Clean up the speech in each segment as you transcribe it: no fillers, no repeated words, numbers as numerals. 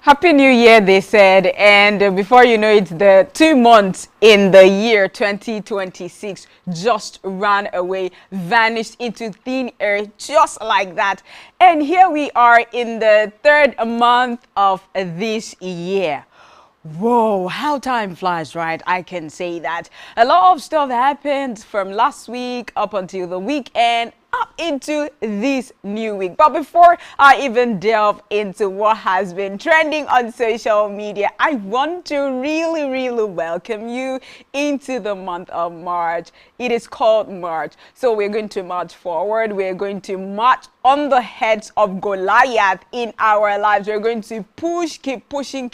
Happy New Year, they said, and before you know it, the 2 months in the year 2026 just ran away, vanished into thin air, just like that. And here we are in the third month of this year. Whoa, how time flies, right? I can say that. A lot of stuff happened from last week up until the weekend, up into this new week. But before I even delve into what has been trending on social media, I want to really welcome you into the month of March. It is called March. So we're going to march forward. We're going to march on the heads of Goliath in our lives. We're going to push, keep pushing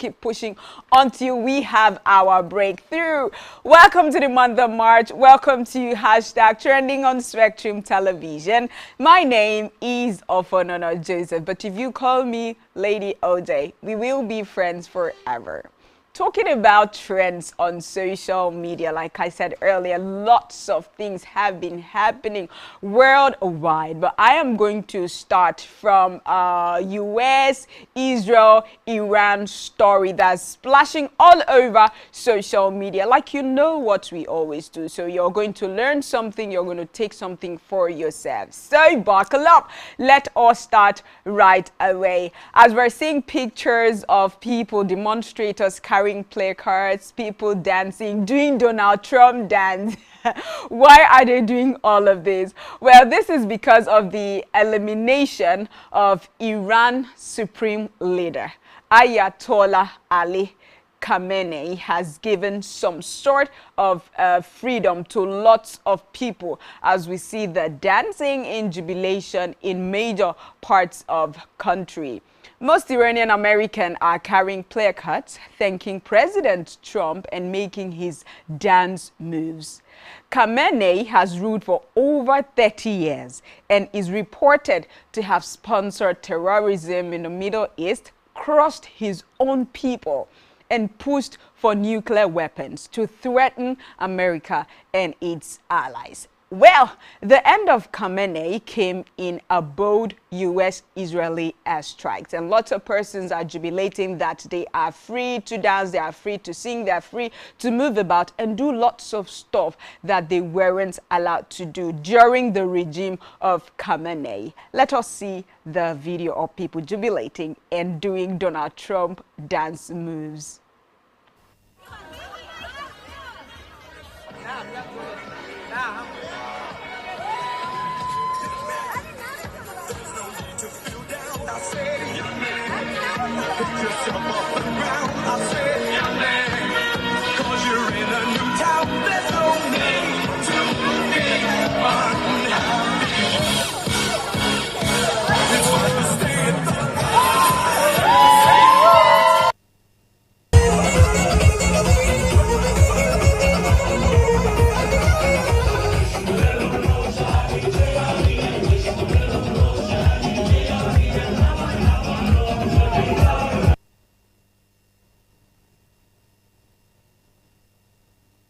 until we have our breakthrough. Welcome to the month of March. Welcome to #trending on Spectrum Television. My name is Ofonono Joseph, but if you call me Lady OJ, we will be friends forever. Talking about trends on social media, like I said earlier, lots of things have been happening worldwide, but I am going to start from US, Israel, Iran story that's splashing all over social media, like you know what we always do. So you're going to learn something, you're going to take something for yourself. So buckle up. Let us start right away. As we're seeing pictures of people, demonstrators carrying placards, people dancing, doing Donald Trump dance. Why are they doing all of this? Well, this is because of the elimination of Iran Supreme Leader Ayatollah Ali Khamenei has given some sort of freedom to lots of people, as we see the dancing in jubilation in major parts of country. Most Iranian Americans are carrying placards thanking President Trump and making his dance moves. Khamenei has ruled for over 30 years and is reported to have sponsored terrorism in the Middle East, crushed his own people, and pushed for nuclear weapons to threaten America and its allies. Well, the end of Khamenei came in a bold U.S.-Israeli airstrikes, and lots of persons are jubilating that they are free to dance, they are free to sing, they are free to move about and do lots of stuff that they weren't allowed to do during the regime of Khamenei. Let us see the video of people jubilating and doing Donald Trump dance moves.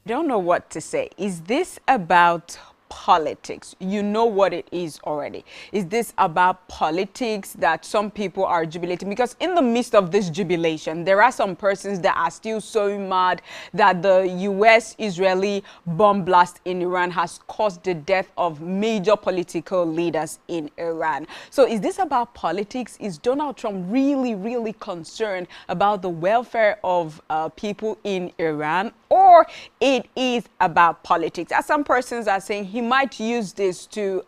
Don't know what to say. Is this about politics? You know what it is already. Is this about politics that some people are jubilating? Because in the midst of this jubilation, there are some persons that are still so mad that the US-Israeli bomb blast in Iran has caused the death of major political leaders in Iran. So is this about politics? Is Donald Trump really concerned about the welfare of people in Iran? Or it is about politics? As some persons are saying, he might use this to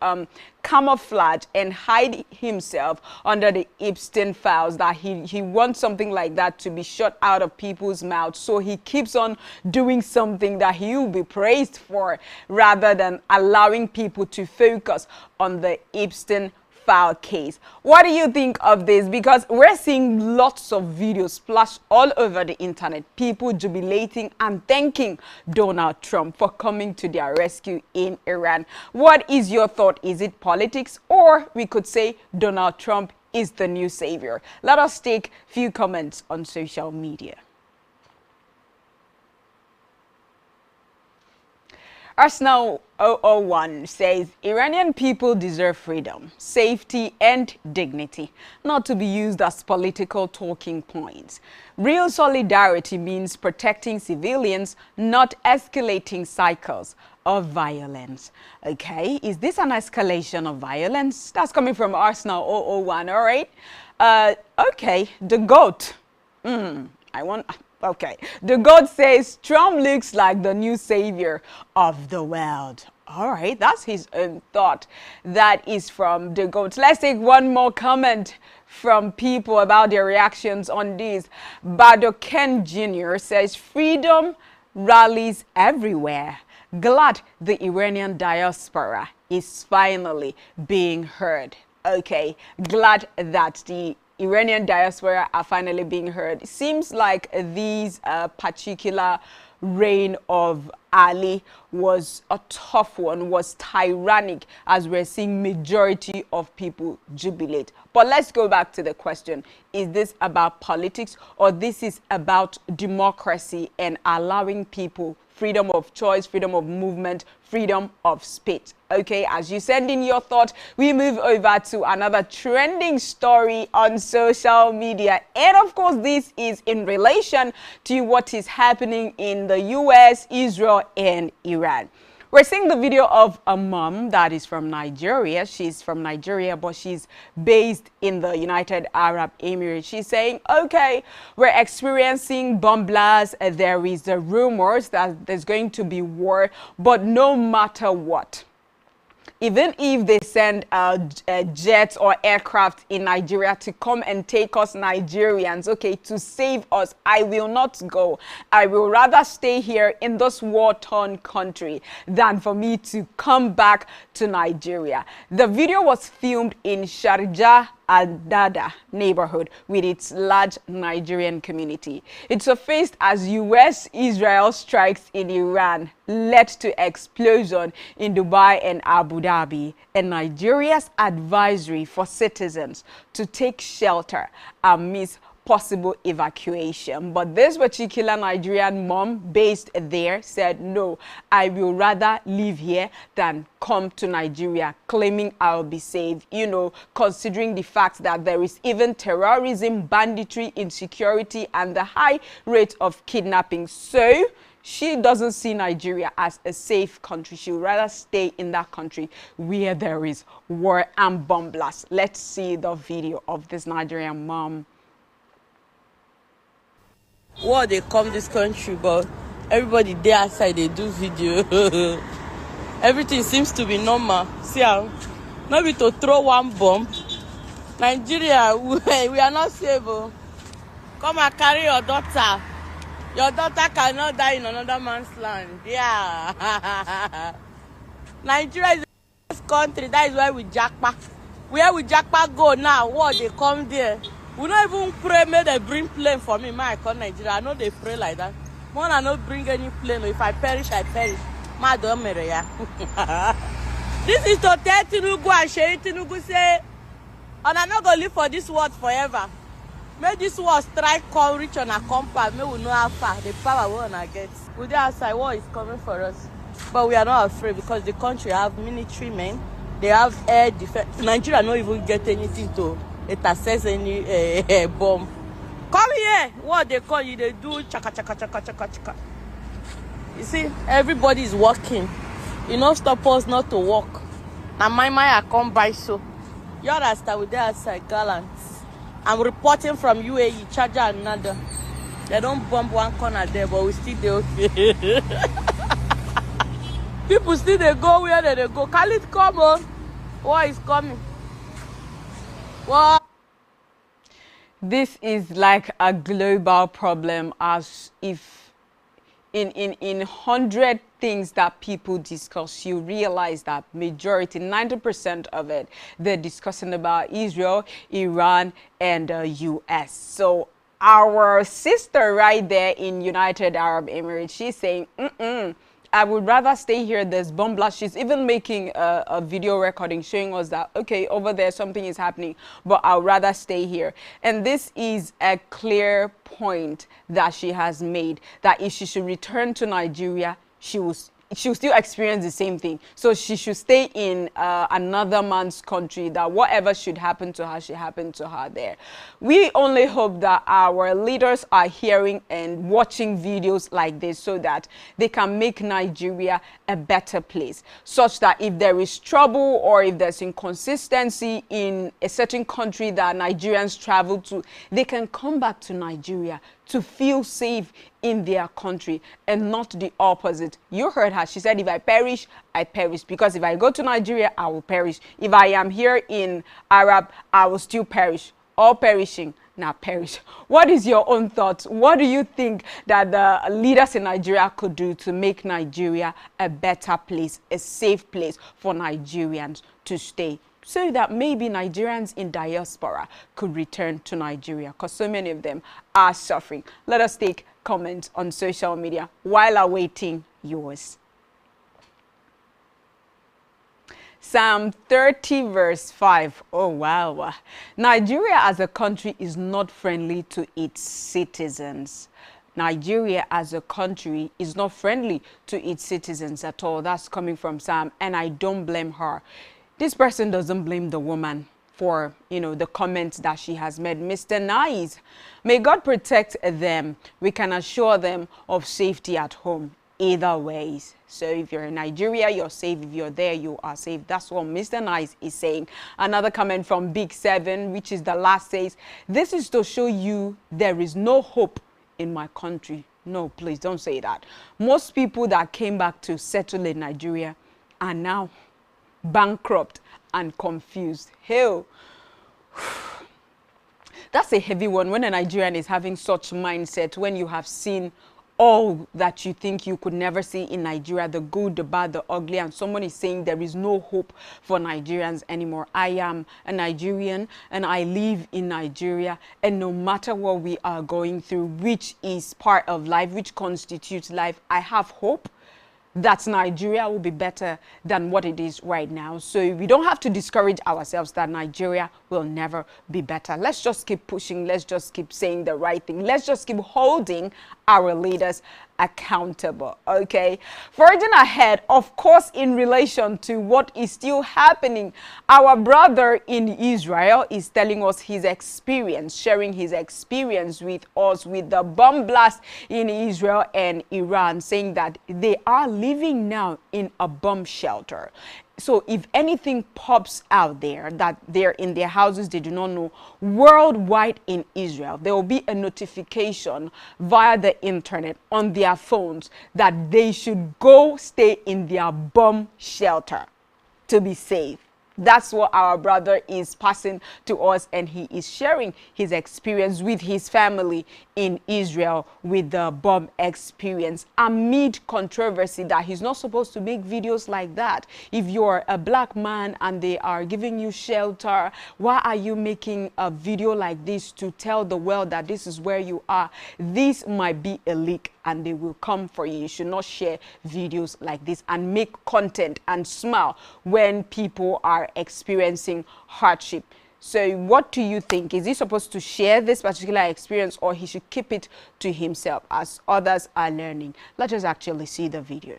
camouflage and hide himself under the Epstein files, that he wants something like that to be shut out of people's mouths. So he keeps on doing something that he will be praised for, rather than allowing people to focus on the Epstein file case. What do you think of this? Because we're seeing lots of videos splash all over the internet, people jubilating and thanking Donald Trump for coming to their rescue in Iran. What is your thought? Is it politics, or we could say Donald Trump is the new savior? Let us take a few comments on social media. Arsenal 001 says Iranian people deserve freedom, safety and dignity, not to be used as political talking points. Real solidarity means protecting civilians, not escalating cycles of violence. Okay, is this an escalation of violence? That's coming from Arsenal 001, all right? Okay, the GOAT. Okay, the GOAT says Trump looks like the new savior of the world. All right, that's his own thought. That is from the GOAT. Let's take one more comment from people about their reactions on this. Bado Ken Jr. says freedom rallies everywhere. Glad the Iranian diaspora is finally being heard. Okay, glad that the Iranian diaspora are finally being heard. It seems like these particular reign of Ali was a tough one, was tyrannic, as we're seeing majority of people jubilate. But let's go back to the question. Is this about politics, or this is about democracy and allowing people freedom of choice, freedom of movement, freedom of speech? Okay, as you send in your thought, we move over to another trending story on social media. And of course, this is in relation to what is happening in the US, Israel, and Iran. We're seeing the video of a mom that is from Nigeria. She's from Nigeria, but she's based in the United Arab Emirates. She's saying, okay, we're experiencing bomb blasts. There is the rumors that there's going to be war, but no matter what, even if they send jets or aircraft in Nigeria to come and take us Nigerians, okay, to save us, I will not go. I will rather stay here in this war-torn country than for me to come back to Nigeria. The video was filmed in Sharjah Al-Dada neighborhood with its large Nigerian community. It surfaced as US-Israel strikes in Iran led to explosion in Dubai and Abu Dhabi, and Nigeria's advisory for citizens to take shelter amidst possible evacuation. But this particular Nigerian mom based there said, no, I will rather live here than come to Nigeria, claiming I'll be safe, you know, considering the fact that there is even terrorism, banditry, insecurity, and the high rate of kidnapping. So she doesn't see Nigeria as a safe country. She would rather stay in that country where there is war and bomb blasts. Let's see the video of this Nigerian mom. War they come this country, but everybody there outside they do video. Everything seems to be normal. See how not be to throw one bomb. Nigeria, we are not safe. Come and carry your daughter. Your daughter cannot die in another man's land. Yeah. Nigeria is the best country. That is why we jackpot. Where we jackpot go now? What they come there? We don't even pray, may they bring plane for me. I call Nigeria. I know they pray like that. More I not bring any plane. If I perish, I perish. My don't marry. This is to tell Tinubu and Sheyi Tinubu say, and I'm not going to live for this world forever. May this war strike come reach on a compass. May we know how far the power we wanna get. We dey outside, war is coming for us. But we are not afraid because the country have military men. They have air defense. Nigeria don't even get anything to intercept any bomb. Come here. What they call you, they do chaka chaka chaka chaka chaka. You see, everybody is working. You know, stop us not to work. Now my I come by so. You understand? We dey outside gallant. I'm reporting from UAE, charger another. They don't bomb one corner there, but we still do okay. People still they go where they go. Khalid, come on. War is coming. What? This is like a global problem, as if in 100 things that people discuss, you realize that majority, 90% of it, they're discussing about Israel, Iran, and the US. So our sister right there in United Arab Emirates, she's saying, I would rather stay here. There's bomb blast. She's even making a video recording showing us that, okay, over there something is happening, but I'd rather stay here. And this is a clear point that she has made, that if she should return to Nigeria, she will she'll still experience the same thing. So she should stay in another man's country, that whatever should happen to her should happen to her there. We only hope that our leaders are hearing and watching videos like this so that they can make Nigeria a better place, such that if there is trouble or if there's inconsistency in a certain country that Nigerians travel to, they can come back to Nigeria to feel safe in their country, and not the opposite. You heard her. She said, if I perish, I perish. Because if I go to Nigeria, I will perish. If I am here in Arab, I will still perish. All perishing, now perish. What is your own thoughts? What do you think that the leaders in Nigeria could do to make Nigeria a better place, a safe place for Nigerians to stay, so that maybe Nigerians in diaspora could return to Nigeria, because so many of them are suffering? Let us take comments on social media while awaiting yours. Psalm 30 verse 5. Oh, wow. Nigeria as a country is not friendly to its citizens. Nigeria as a country is not friendly to its citizens at all. That's coming from Sam, and I don't blame her. This person doesn't blame the woman for, the comments that she has made. Mr. Nice, may God protect them. We can assure them of safety at home either ways. So if you're in Nigeria, you're safe. If you're there, you are safe. That's what Mr. Nice is saying. Another comment from Big 7, which is the last, says, this is to show you there is no hope in my country. No, please don't say that. Most people that came back to settle in Nigeria are now bankrupt and confused. Hell, that's a heavy one when a Nigerian is having such mindset, when you have seen all that you think you could never see in Nigeria, the good, the bad, the ugly, and someone is saying there is no hope for Nigerians anymore. I am a Nigerian and I live in Nigeria, and no matter what we are going through, which is part of life, which constitutes life, I have hope that Nigeria will be better than what it is right now. So we don't have to discourage ourselves that Nigeria will never be better. Let's just keep pushing. Let's just keep saying the right thing. Let's just keep holding our leaders accountable. Okay, forging ahead, of course, in relation to what is still happening, our brother in Israel is telling us his experience, sharing his experience with us with the bomb blast in Israel and Iran, saying that they are living now in a bomb shelter. So if anything pops out there that they're in their houses, they do not know, worldwide in Israel, there will be a notification via the internet on their phones that they should go stay in their bomb shelter to be safe. That's what our brother is passing to us, and he is sharing his experience with his family in Israel with the bomb experience, amid controversy that he's not supposed to make videos like that. If you're a black man and they are giving you shelter, why are you making a video like this to tell the world that this is where you are? This might be a leak and they will come for you. You should not share videos like this and make content and smile when people are experiencing hardship. So what do you think? Is he supposed to share this particular experience, or he should keep it to himself as others are learning? Let us actually see the video.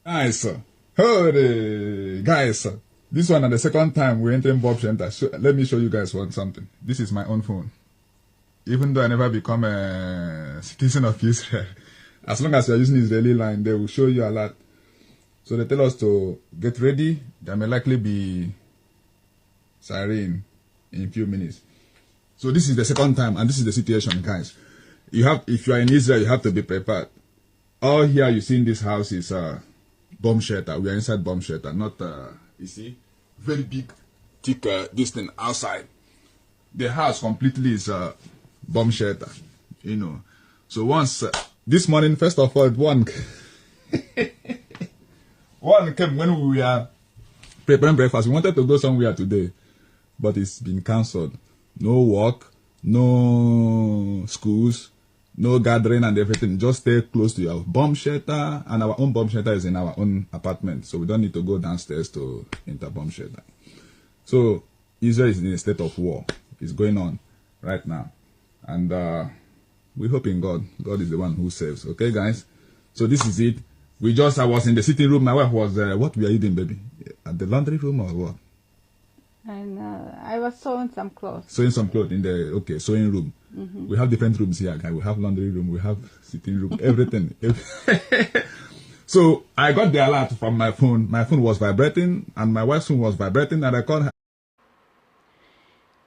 Guys, guys, this one is the second time we enter Bob Center. So let me show you guys something. This is my own phone. Even though I never become a citizen of Israel, as long as you're using Israeli line, they will show you a lot. So they tell us to get ready. There may likely be siren in a few minutes. So this is the second time, and this is the situation, guys. If you are in Israel, you have to be prepared. All here you see in this house is bomb shelter. We are inside bomb shelter, not you see, very big, thick this thing outside. The house completely is bomb shelter, you know. So once this morning, first of all, one came when we were preparing breakfast. We wanted to go somewhere today, but it's been cancelled. No work, no schools, no gathering and everything. Just stay close to your bomb shelter, and our own bomb shelter is in our own apartment, so we don't need to go downstairs to enter bomb shelter. So Israel is in a state of war. It's going on right now, and we hope in God. God is the one who saves. Okay, guys. So this is it. I was in the sitting room. My wife was, what were you doing, baby? At the laundry room or what? And I was sewing some clothes. Sewing some clothes in the, sewing room. We have different rooms here. We have laundry room, we have sitting room, everything. So I got the alert from my phone. My phone was vibrating and my wife's phone was vibrating, and I called her.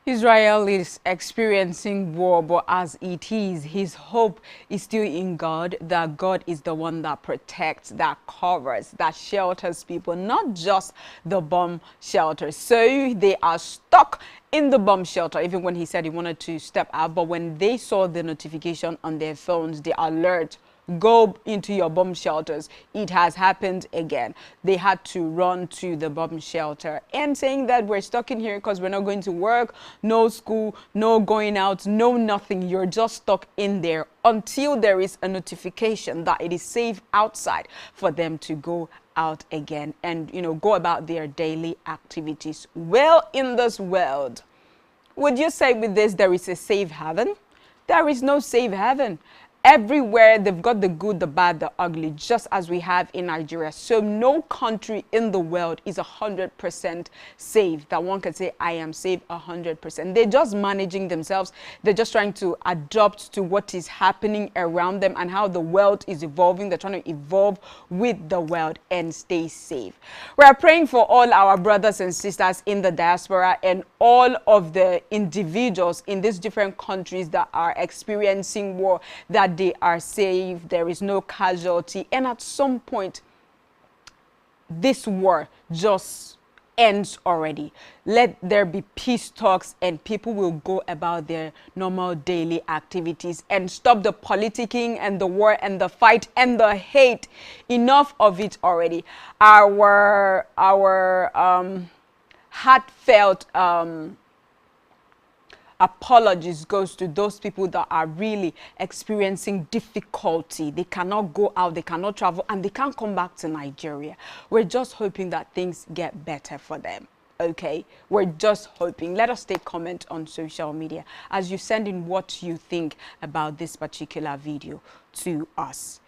Israel is experiencing war, but as it is, his hope is still in God, that God is the one that protects, that covers, that shelters people, not just the bomb shelter. So they are stuck in the bomb shelter, even when he said he wanted to step out. But when they saw the notification on their phones, the alert, go into your bomb shelters, it has happened again. They had to run to the bomb shelter and saying that we're stuck in here because we're not going to work, no school, no going out, no nothing. You're just stuck in there until there is a notification that it is safe outside for them to go out again and, go about their daily activities. Well, in this world, would you say with this there is a safe haven? There is no safe haven. Everywhere they've got the good, the bad, the ugly, just as we have in Nigeria. So no country in the world is 100% safe that one can say, I am safe 100%. They're just managing themselves. They're just trying to adapt to what is happening around them and how the world is evolving. They're trying to evolve with the world and stay safe. We're praying for all our brothers and sisters in the diaspora and all of the individuals in these different countries that are experiencing war, that they are safe, there is no casualty, and at some point this war just ends already. Let there be peace talks and people will go about their normal daily activities and stop the politicking and the war and the fight and the hate. Enough of it already. Our heartfelt apologies goes to those people that are really experiencing difficulty. They cannot go out, they cannot travel, and they can't come back to Nigeria. We're just hoping that things get better for them. Okay, we're just hoping. Let us take comment on social media as you send in what you think about this particular video to us.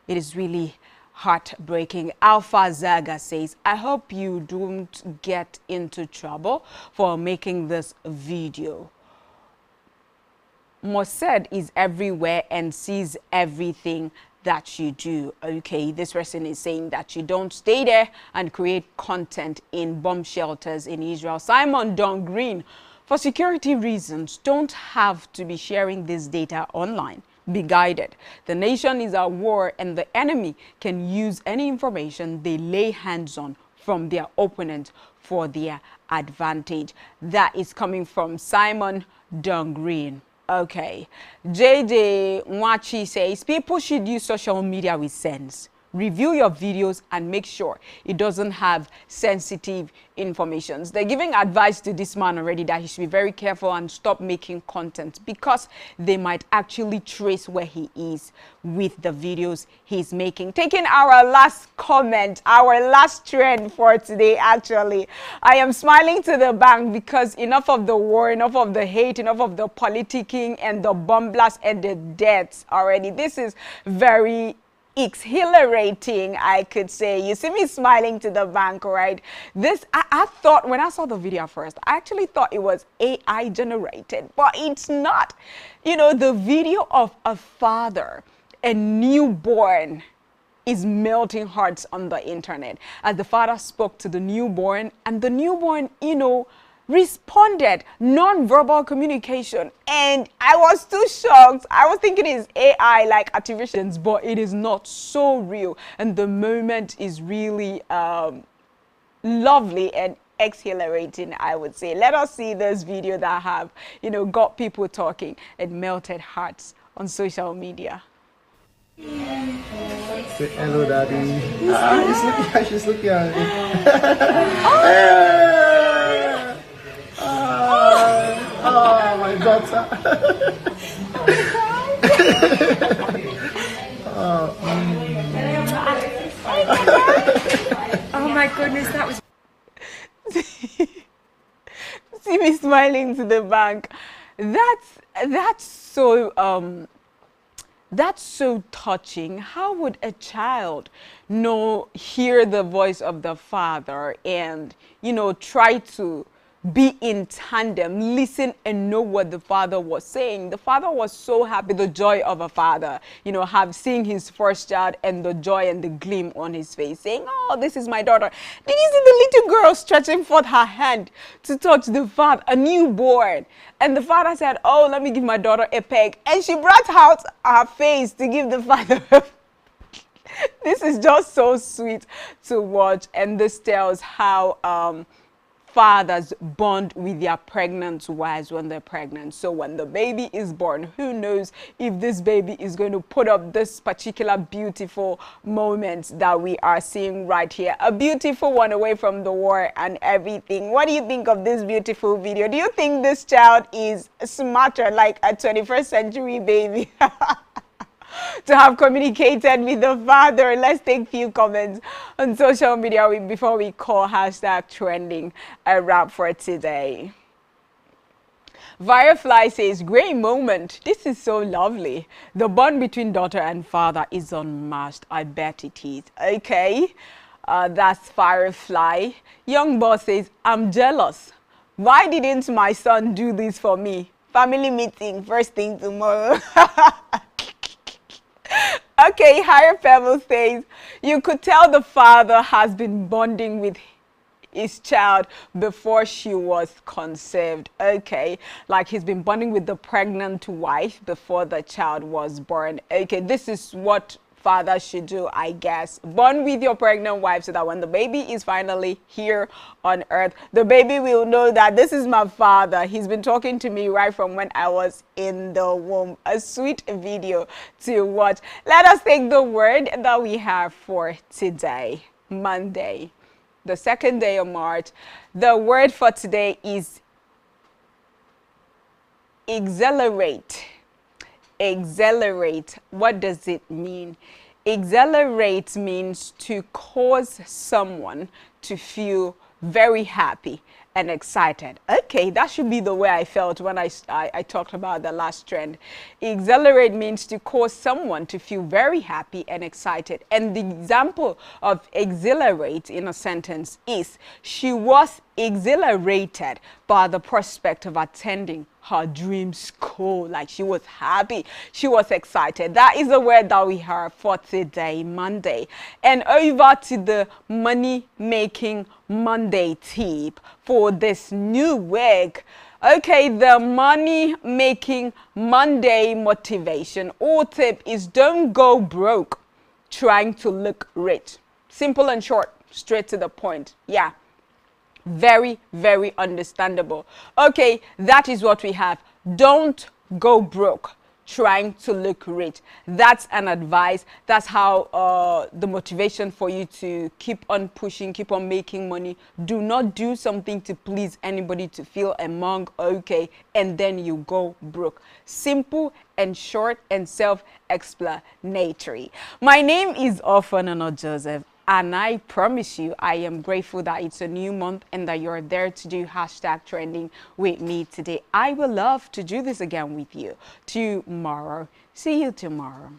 It is really heartbreaking. Alpha Zaga says, I hope you don't get into trouble for making this video. Mossad is everywhere and sees everything that you do. Okay, this person is saying that you don't stay there and create content in bomb shelters in Israel. Simon Don Green, for security reasons, don't have to be sharing this data online. Be guided. The nation is at war and the enemy can use any information they lay hands on from their opponent for their advantage. That is coming from Simon Don Green. Okay, JJ Nwachi says people should use social media with sense. Review your videos and make sure it doesn't have sensitive information. They're giving advice to this man already that he should be very careful and stop making content because they might actually trace where he is with the videos he's making. Taking our last comment, our last trend for today, actually. I am smiling to the bank because enough of the war, enough of the hate, enough of the politicking and the bomb blast and the deaths already. This is very exhilarating, I could say. You see me smiling to the bank, right? This, I thought, when I saw the video first, I actually thought it was AI generated, but it's not. You know, the video of a father, a newborn, is melting hearts on the internet as the father spoke to the newborn, and the newborn, responded, non-verbal communication, and I was too shocked. I was thinking it's AI, like artificial, but it is not, so real, and the moment is really lovely and exhilarating, I would say. Let us see this video that have got people talking and melted hearts on social media. Say hello, Daddy. She's looking at me. Oh, my daughter. Oh my goodness, that was... See me smiling to the bank. That's so That's so touching. How would a child hear the voice of the father and, try to be in tandem, listen and know what the father was saying? The father was so happy, the joy of a father, have seen his first child and the joy and the gleam on his face, saying, oh, this is my daughter. Did you see the little girl stretching forth her hand to touch the father, a newborn? And the father said, oh, let me give my daughter a peg. And she brought out her face to give the father a This is just so sweet to watch, and this tells how fathers bond with their pregnant wives when they're pregnant. So when the baby is born, who knows if this baby is going to put up this particular beautiful moment that we are seeing right here. A beautiful one, away from the war and everything. What do you think of this beautiful video? Do you think this child is smarter, like a 21st century baby? To have communicated with the father. Let's take a few comments on social media before we call hashtag trending a wrap for today. Firefly says, great moment. This is so lovely. The bond between daughter and father is unmatched. I bet it is. Okay, that's Firefly. Young boss says, I'm jealous. Why didn't my son do this for me? Family meeting first thing tomorrow. Okay, Higher Pebble says, you could tell the father has been bonding with his child before she was conceived. Okay, like he's been bonding with the pregnant wife before the child was born. Okay, this is what fathers should do, I guess. Bond with your pregnant wife so that when the baby is finally here on earth, the baby will know that this is my father. He's been talking to me right from when I was in the womb. A sweet video to watch. Let us take the word that we have for today, Monday, the 2nd day of March. The word for today is exhilarate. Exhilarate. What does it mean? Exhilarate means to cause someone to feel very happy and excited. Okay, that should be the way I felt when I talked about the last trend. Exhilarate means to cause someone to feel very happy and excited. And the example of exhilarate in a sentence is, she was exhilarated by the prospect of attending her dream school. Like she was happy, she was excited. That is the word that we have for today, Monday. And over to the money making Monday tip for this new week. Okay, the money making Monday motivation or tip is, don't go broke trying to look rich. Simple and short, straight to the point. Yeah. Very, very understandable. Okay, that is what we have. Don't go broke trying to look rich. That's an advice. That's how the motivation for you to keep on pushing, keep on making money. Do not do something to please anybody, to feel among okay, and then you go broke. Simple and short and self-explanatory. My name is Ofanano Joseph. And I promise you, I am grateful that it's a new month and that you're there to do hashtag trending with me today. I will love to do this again with you tomorrow. See you tomorrow.